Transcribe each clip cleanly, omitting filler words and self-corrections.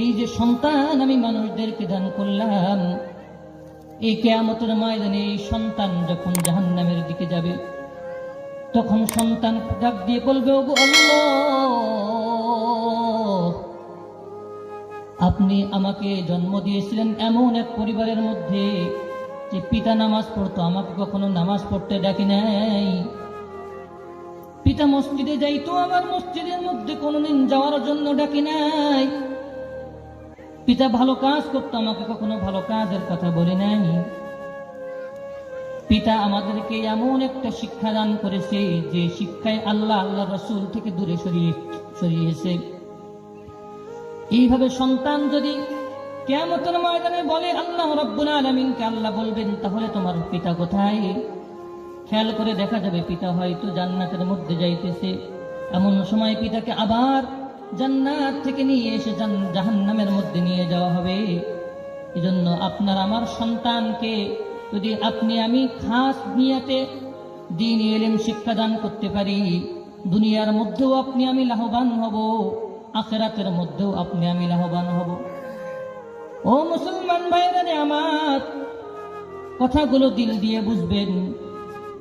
এই যে সন্তান আমি মানুষদেরকে দান করলাম, এই কিয়ামতের ময়দানে এই সন্তান যখন জাহান্নামের দিকে যাবে, তখন সন্তান ডাক দিয়ে বলবে, ওগো আল্লাহ, আপনি আমাকে জন্ম দিয়েছিলেন এমন এক পরিবারের মধ্যে যে পিতা নামাজ পড়তো, আমাকে কখনো নামাজ পড়তে ডাকি নাই। পিতা মসজিদে যাইতো, আমার মসজিদের মধ্যে কোনোদিন যাওয়ার জন্য ডাকি নাই। পিতা ভালো কাজ করতো, আমাকে কখনো ভালো কাজের কথা বলে নাই। পিতা আমাদেরকে এমন একটা শিক্ষা দান করেছে যে শিক্ষায় আল্লাহ আল্লাহ রাসূল থেকে দূরে সরিয়েছে। এইভাবে সন্তান যদি কিয়ামতের ময়দানে বলে আল্লাহ রাব্বুল আলামিনকে, আল্লাহ বলবেন, তাহলে তোমার পিতা কোথায়? খেয়াল করে দেখা যাবে পিতা হয়তো জান্নাতের মধ্যে যাইতেছে। এমন সময় পিতাকে আবার জান্নাত থেকে নিয়ে এসে জাহান্নামের মধ্যে নিয়ে যাওয়া হবে। এজন্য আপনার আমার সন্তানকে যদি আপনি আমি খাস নিয়তে দ্বীনি ইলম শিক্ষাদান করতে পারি, দুনিয়ার মধ্যেও আপনি আমি লাভবান হব, আখিরাতের মধ্যেও আপনি আমি লাভবান হব। ও মুসলমান ভাইরা আমার, কথাগুলো দিল দিয়ে বুঝবেন।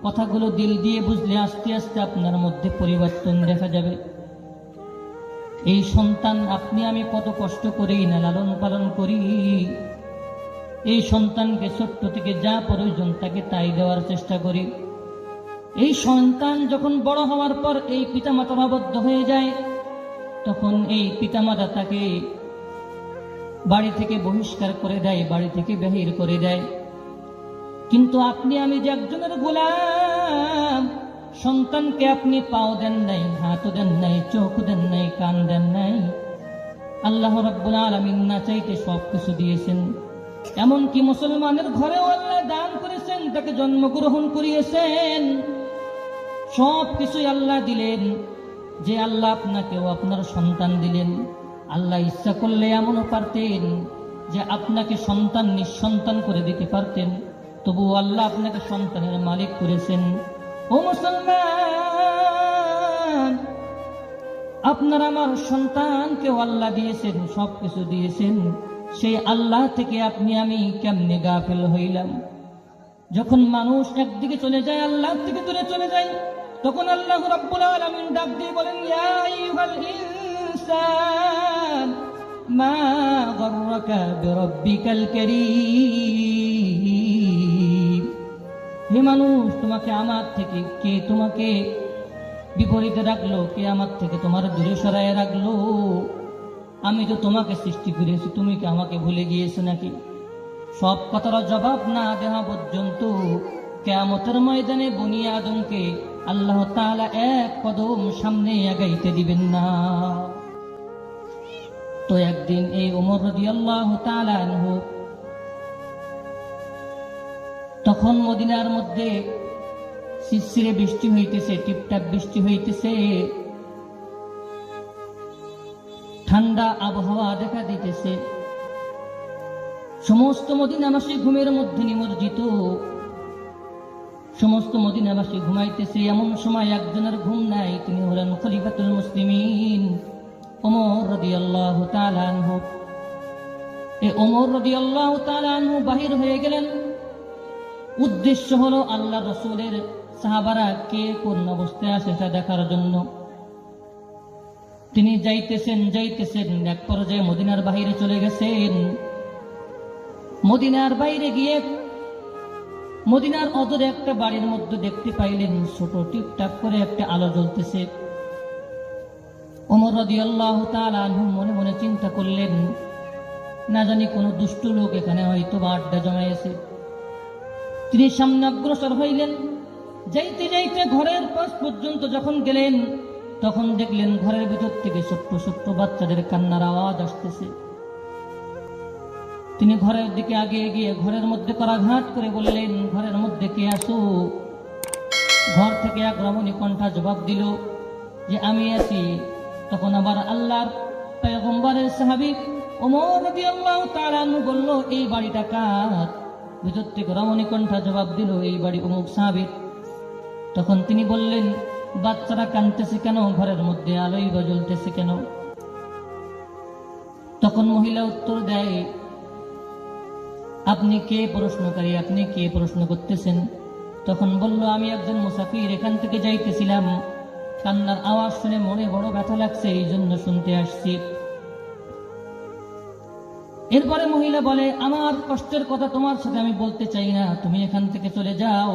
কথাগুলো দিল দিয়ে বুঝলে আস্তে আস্তে আপনার মধ্যে পরিবর্তন দেখা যাবে। এই সন্তান আপনি আমি কত কষ্ট করেই না লালন পালন করি। এই সন্তানকে ছোট্ট থেকে যা প্রয়োজন তাকে তাই দেওয়ার চেষ্টা করি। এই সন্তান যখন বড় হওয়ার পর এই পিতামাতার আবদ্ধ হয়ে যায়, তখন এই পিতামাতা তাকে বাড়ি থেকে বহিষ্কার করে দেয়, বাড়ি থেকে বাহির করে দেয়। কিন্তু আপনি আমি যে একজনের গোলাম, সন্তানকে আপনি পাও দেন নাই, হাতও দেন নাই, চোখ দেন নাই, কান দেন নাই। আল্লাহ রাব্বুল আলামিন না চাইতে সবকিছু দিয়েছেন। এমনকি মুসলমানের ঘরেও আল্লাহ দান করেছেন, তাকে জন্মগ্রহণ করিয়েছেন। সবকিছুই আল্লাহ দিলেন। যে আল্লাহ আপনাকেও আপনার সন্তান দিলেন, আল্লাহ ইচ্ছা করলে এমনও পারতেন যে আপনাকে সন্তান নিঃসন্তান করে দিতে পারতেন, তবুও আল্লাহ আপনাকে সন্তানের মালিক করেছেন। ও মুসলমান, আপনার আমার সন্তানকেও আল্লাহ দিয়েছেন, সবকিছু দিয়েছেন। সেই আল্লাহ থেকে আপনি আমি কেমনে গাফেল হইলাম? যখন মানুষ একদিকে চলে যায়, আল্লাহ থেকে দূরে চলে যায়, তখন আল্লাহ রাব্বুল আলামিন ডাক দিয়ে বলেন, ইয়া আইয়ুহাল ইনসান মা গররাকা বিরাব্বিকাল কারীম। হে মানুষ, তোমাকে আমার থেকে কে তোমাকে বিপরীতে রাখলো? কে আমার থেকে তোমার দূরে সরায় রাখলো? আমি তো তোমাকে সৃষ্টি করেছি, তুমি কি আমাকে ভুলে গিয়েছো নাকি? সব কথার জবাব না দেওয়া পর্যন্ত কিয়ামতের ময়দানে বনি আদমকে আল্লাহ তাআলা এক কদম সামনে আগাইতে দিবেন না। তো একদিন এই ওমর রাদিয়াল্লাহু তাআলা আনহু, তখন মদিনার মধ্যে শিরশিরে বৃষ্টি হইতেছে, টিপটাপ বৃষ্টি হইতেছে, ঠান্ডা আবহাওয়া দেখা দিতেছে। সমস্ত মদিনাবাসী ঘুমের মধ্যে নিমজ্জিত, সমস্ত মদিনাবাসী ঘুমাইতেছে। এমন সময় একজনের ঘুম নাই, তিনি হলেন খলিফাতুল মুসলিমিন ওমর রাদিয়াল্লাহু তাআলা আনহু। এই ওমর রাদিয়াল্লাহু তাআলা আনহু বাহির হয়ে গেলেন। উদ্দেশ্য হলো আল্লাহ রাসূলের সাহাবারা কে কোন অবস্থায় আছে তা দেখার জন্য। তিনি যাইতেছেন, এক পর্যায়ে মদিনার বাইরে চলে গেছেন। মদিনার বাইরে গিয়ে মদিনার অদূরে একটা বাড়ির মধ্যে দেখতে পাইলেন ছোট টিপটাপ করে একটা আলো জ্বলতেছে। ওমর রাদিয়াল্লাহু তাআলা আনহু মনে মনে চিন্তা করলেন, না জানি কোনো দুষ্ট লোক এখানে হয়তো আড্ডা জমাইছে। তিনি সামনে অগ্রসর হইলেন। যাইতে যাইতে ঘরের পাশ পর্যন্ত যখন গেলেন, তখন দেখলেন ঘরের ভিতর থেকে ছোট্ট ছোট্ট বাচ্চাদের কান্নার আওয়াজ আসতেছে। তিনি ঘরের দিকে আগে গিয়ে ঘরের মধ্যে করাঘাত করে বললেন, ঘরের মধ্যে কে আসো? ঘর থেকে এক রমণী কণ্ঠা জবাব দিল যে আমি আছি। তখন আবার আল্লাহর পয়গম্বরের সাহাবী ওমর রাদিয়াল্লাহু তাআলা আনহু বলল, এই বাড়িটা কার? ভিতর থেকে রমণী কণ্ঠা জবাব দিল, এই বাড়ি অমুক সাহাবীর। তখন তিনি বললেন, বাচ্চারা কাঁদতেছে কেন? ঘরের মধ্যে আলোই বা জ্বলতেছে কেন? তখন তখন মহিলা উত্তর দেয়, আপনি কে প্রশ্নকারী, আপনি কে প্রশ্ন করতেছেন? তখন বলল, আমি একজন মুসাফির, এখান থেকে যাইতেছিলাম, কান্নার আওয়াজ শুনে মনে বড় ব্যথা লাগছে, এই জন্য শুনতে আসছি। এরপরে মহিলা বলে, আমার কষ্টের কথা তোমার সাথে আমি বলতে চাই না, তুমি এখান থেকে চলে যাও।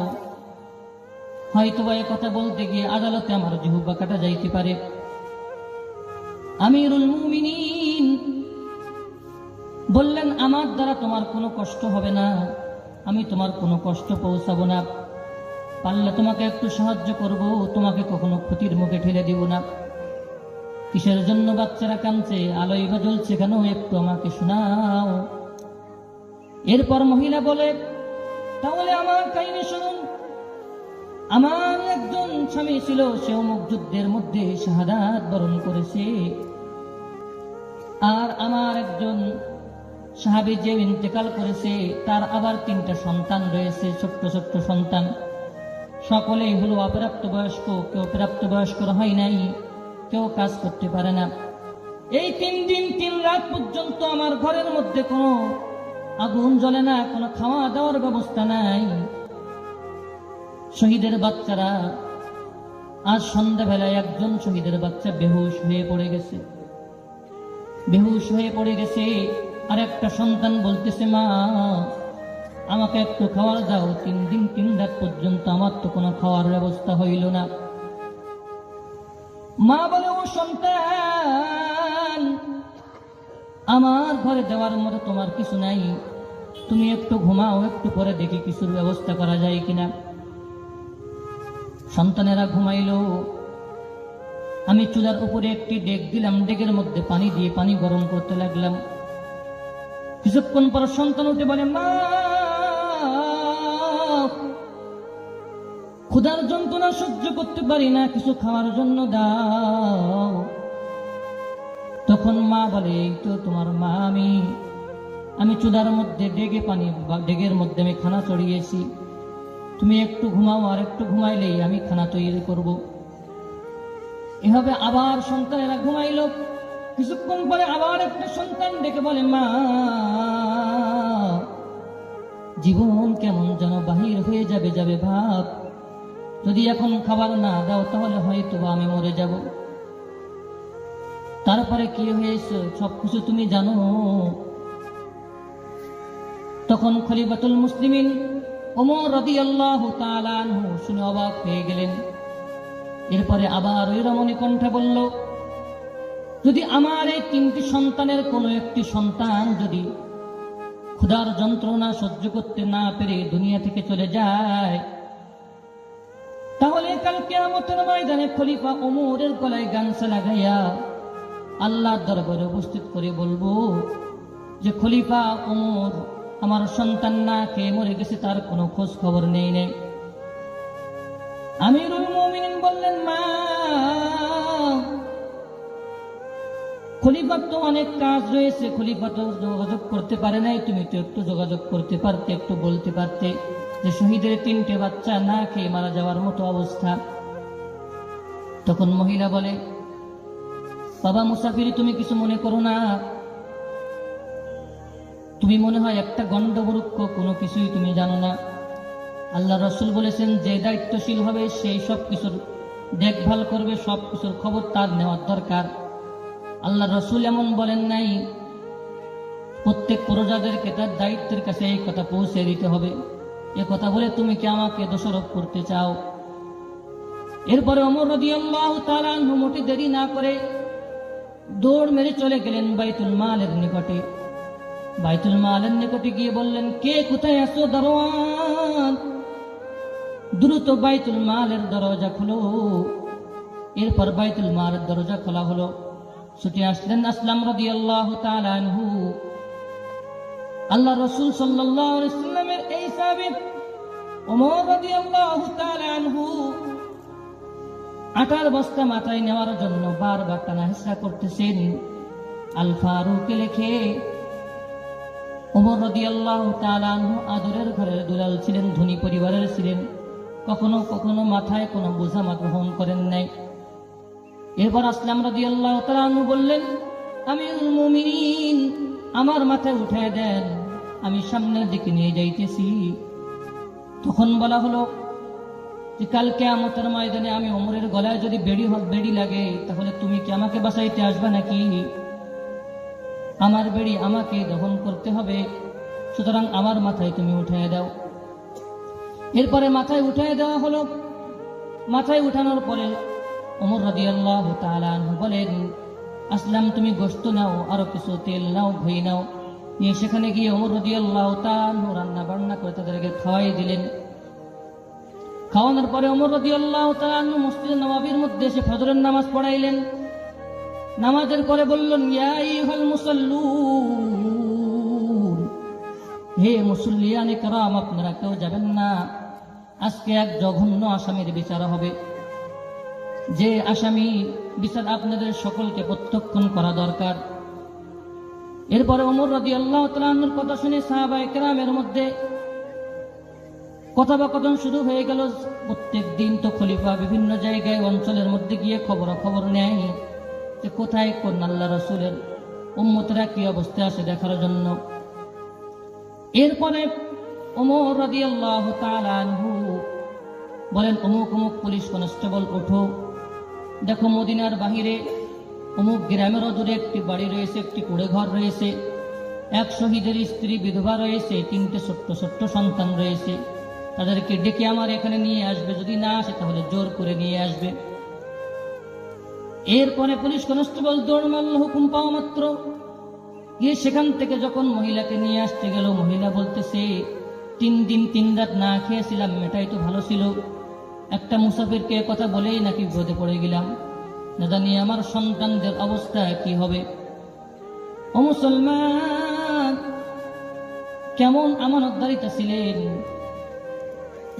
হয়তোবা এ কথা বলতে গিয়ে আদালতে আমার জিহ্বা কাটা যাইতে পারে। আমিরুল মুমিনিন বললেন, আমার দ্বারা তোমার কোনো কষ্ট হবে না, আমি তোমার কোনো কষ্ট পৌঁছাবো না, পারলে তোমাকে একটু সাহায্য করব, তোমাকে কখনো ক্ষতির মুখে ঠেলে দিব না। কিসের জন্য বাচ্চারা কাঁদছে, আলোয় বা জ্বলছে কেন, একটু আমাকে শোনাও। এরপর মহিলা বলে, তাহলে আমার কাহিনী শুনুন। আমার একজন স্বামী ছিল, সে অমুক যুদ্ধের মধ্যে শাহাদাত বরণ করেছে, আর আমার একজন সাহাবী যে ইন্তেকাল করেছে, তার আবার 3টা সন্তান রয়েছে, ছোট্ট ছোট্ট সন্তান, সকলেই হলো অপ্রাপ্তবয়স্ক, কেউ প্রাপ্তবয়স্ক হয় নাই, কেউ কাজ করতে পারে না। এই 3 দিন 3 রাত পর্যন্ত আমার ঘরের মধ্যে কোনো আগুন জ্বলে না, কোনো খাওয়া দাওয়ার ব্যবস্থা নাই। শহীদের বাচ্চারা, আজ সন্ধ্যাবেলায় একজন শহীদের বাচ্চা বেহুশ হয়ে পড়ে গেছে, বেহুশ হয়ে পড়ে গেছে। আর একটা সন্তান বলতেছে, মা আমাকে একটু খাওয়ার দাও, 3 দিন 3 রাত পর্যন্ত আমার তো কোনো খাওয়ার ব্যবস্থা হইল না। মা বলে, ও সন্তান, আমার ঘরে দেওয়ার মতো তোমার কিছু নাই, তুমি একটু ঘুমাও, একটু পরে দেখি কিছুর ব্যবস্থা করা যায় কিনা। সন্তানেরা ঘুমাইল। আমি চুলার উপরে একটি ডেক দিলাম, ডেকের মধ্যে পানি দিয়ে পানি গরম করতে লাগলাম। কিছুক্ষণ পর সন্তান উঠে বলে, মা ক্ষুধার যন্ত্রণা সহ্য করতে পারি না, কিছু খাওয়ার জন্য দাও। তখন মা বলে, এই তো তোমার মা, আমি চুলার মধ্যে ডেগের মধ্যে আমি খানা চড়িয়েছি, তুমি একটু ঘুমাও, আর একটু ঘুমাইলেই আমি খানা তৈরি করব। এভাবে আবার সন্তানেরা ঘুমাইল। কিছুক্ষণ পরে আবার একটা সন্তান ডেকে বলে, মা জীবন কেমন যেন বাহির হয়ে যাবে ভাব, যদি এখন খাবার না দাও তাহলে হয়তো আমি মরে যাব। তারপরে কি হয়েছে সবকিছু তুমি জানো। তখন খলিফাতুল মুসলিমিন ওমর রাদিয়াল্লাহু তাআলা আনহু শুনে অবাক হয়ে গেলেন। এরপরে আবার ওই রমণী কণ্ঠে বলল, যদি আমার এই 3টি সন্তানের কোনো একটি সন্তান যদি ক্ষুধার যন্ত্রণা সহ্য করতে না পেরে দুনিয়া থেকে চলে যায়, তাহলে কাল কিয়ামতের ময়দানে খলিফা ওমরের গলায় গামছা লাগাইয়া আল্লাহর দরবারে উপস্থিত করে বলবো যে, খলিফা ওমর আমার সন্তান না খেয়ে মরে গেছে, তার কোনো খোঁজ খবর নেই। আমিরুল মুমিনিন বললেন, মা খলিফার তো অনেক কাজ রয়েছে, খলিফা তো যোগাযোগ করতে পারে নাই, তুমি তো একটু যোগাযোগ করতে পারতে, একটু বলতে পারতে যে শহীদের 3টে বাচ্চা না খেয়ে মারা যাওয়ার মতো অবস্থা। তখন মহিলা বলে, বাবা মুসাফির, তুমি কিছু মনে করো না, তুমি মনে হয় একটা গণ্ডমূর্খ, কোনো কিছুই তুমি জানো না। আল্লাহ রাসূল বলেছেন, যে দায়িত্বশীল হবে সেই সব কিছুর দেখভাল করবে, সব কিছুর খবর তার নেওয়ার দরকার। আল্লাহ রাসূল এমন বলেন নাই প্রত্যেক প্রজাদেরকে তার দায়িত্বের কাছে এই কথা পৌঁছে দিতে হবে। এ কথা বলে তুমি কি আমাকে দোষারোপ করতে চাও? এরপরে ওমর রাদিয়াল্লাহু তাআলা আনহু মোটে দেরি না করে দৌড় মেরে চলে গেলেন বাইতুল মালের নিকটে। বাইতুল মালের নিকটে গিয়ে বললেন, কে কোথায় আছো দারোয়ান, দ্রুত বাইতুল মালের দরজা খুলো। এরপর বাইতুল মালের দরজা খোলা হলো। ছুটে আসলেন আসলাম রাদিয়াল্লাহু তাআলা আনহু। আল্লাহ রাসূল সাল্লাল্লাহু আলাইহি ওয়াসাল্লামের এই সাহাবী ওমর রাদিয়াল্লাহু তাআলা আনহু আটার বস্তা মাথায় নেওয়ার জন্য বারবার টানা হেঁচড়া করতেছেন। আল ফারুকে লেখে, ওমর রাদিয়াল্লাহু তাআলা আনহু আদরের ঘরের দুলাল ছিলেন, ধনী পরিবারের ছিলেন, কখনো কখনো মাথায় কোনো বোঝা গ্রহণ করেন নাই। এরপর আসলাম রাদিয়াল্লাহু তাআলা আনহু বললেন, আমিরুল মুমিনিন, আমার মাথায় উঠায় দেন, আমি সামনের দিকে নিয়ে যাইতেছি। তখন বলা হলো যে কাল কিয়ামতের ময়দানে আমি ওমরের গলায় যদি বেড়ি লাগে, তাহলে তুমি কি আমাকে বাঁচাইতে আসবে নাকি? আমার বেড়ি আমাকে দহন করতে হবে, সুতরাং আমার মাথায় তুমি উঠায় দাও। এরপরে মাথায় উঠায় দেওয়া হলো। মাথায় উঠানোর পরে ওমর রাদিয়াল্লাহু তাআলা আনহু বলেন, আসলাম, তুমি গোশত নাও, আরো কিছু তেল নাও, ঘি নাও, নিয়ে সেখানে গিয়ে ওমর রাদিয়াল্লাহু তাআলা আনহু রান্না বান্না করে তাদেরকে খাওয়াই দিলেন। খাওয়ানোর পরে ওমর রাদিয়াল্লাহু তাআলা আনহু মসজিদে নববীর মধ্যে এসে ফজরের নামাজ পড়াইলেন। নামাজের পরে বললেন, ইয়া আইয়ুহাল মুসাল্লুন, হে মুসল্লিয়ানে কেরাম, আপনারা কেউ যাবেন না, আজকে এক জঘন্য আসামির বিচার হবে। যে আসামি বিচার আপনাদের সকলকে প্রত্যক্ষণ করা দরকার। এরপরে ওমর রাদিয়াল্লাহু তাআলা আনহুর কথা শুনে সাহাবায়ে কেরামের মধ্যে কথোপকথন শুরু হয়ে গেল। প্রত্যেক দিন তো খলিফা বিভিন্ন জায়গায় অঞ্চলের মধ্যে গিয়ে খবর নেয় যে কোথায় কোন আল্লাহ রাসূলের উম্মতরা কি অবস্থায় আছে দেখার জন্য। এরপরে ওমর রাদিয়াল্লাহু তাআলা আনহু বলেন, অমুক অমুক পুলিশ কনস্টেবল, ওঠো, দেখো মদিনার বাহিরে অমুক গ্রামের দূরে একটি বাড়ি রয়েছে, একটি কুড়ে ঘর রয়েছে, এক শহীদের স্ত্রী বিধবা রয়েছে, 3টে ছোট্ট ছোট্ট সন্তান রয়েছে, তাদেরকে ডেকে আমার এখানে নিয়ে আসবে, যদি না আসে তাহলে জোর করে নিয়ে আসবে। এরপরে পুলিশ কনস্টেবল দৌড় মারল হুকুম পাওয়া মাত্র, গিয়ে সেখান থেকে যখন মহিলাকে নিয়ে আসতে গেল, মহিলা বলতেছে, 3 দিন 3 রাত না খেয়েছিলাম, এটাই তো ভালো ছিল, একটা মুসাফিরকে কথা বলেই নাকি বিপদে পড়ে গেলাম, না জানি আমার সন্তানদের অবস্থা কি হবে। ও মুসলমান, কেমন আমানতদারিতা ছিলেন।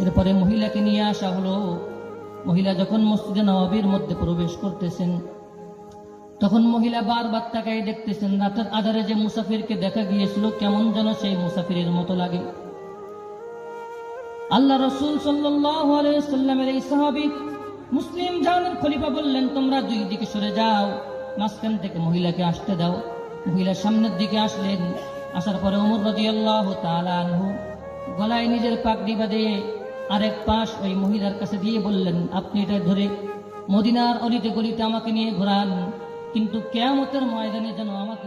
এরপরে মহিলাকে নিয়ে আসা হলো। মহিলা যখন মসজিদে নববীর মধ্যে প্রবেশ করতেছেন, তখন মহিলা বারবার তাকাই দেখতেছেন, রাতের আধারে যে মুসাফিরকে দেখা গিয়েছিল কেমন যেন সেই মুসাফিরের মতো লাগে। আল্লাহ রাসূল সাল্লাল্লাহু আলাইহি ওয়াসাল্লামের এই সাহাবী মুসলিম জাহানের খলিফা বললেন, তোমরা 2 দিকে সরে যাও, মাঝখান থেকে মহিলাকে আসতে দাও। মহিলা সামনের দিকে আসলেন। আসার পরে ওমর রাদিয়াল্লাহু তাআলা আনহু গলায় নিজের পাগড়ি বাঁধে আরেক পাশ ওই মহিলার কাছে দিয়ে বললেন, আপনি এটা ধরে মদিনার অলিতে গলিতে আমাকে নিয়ে ঘোরান, কিন্তু কিয়ামতের ময়দানে যেন আমাকে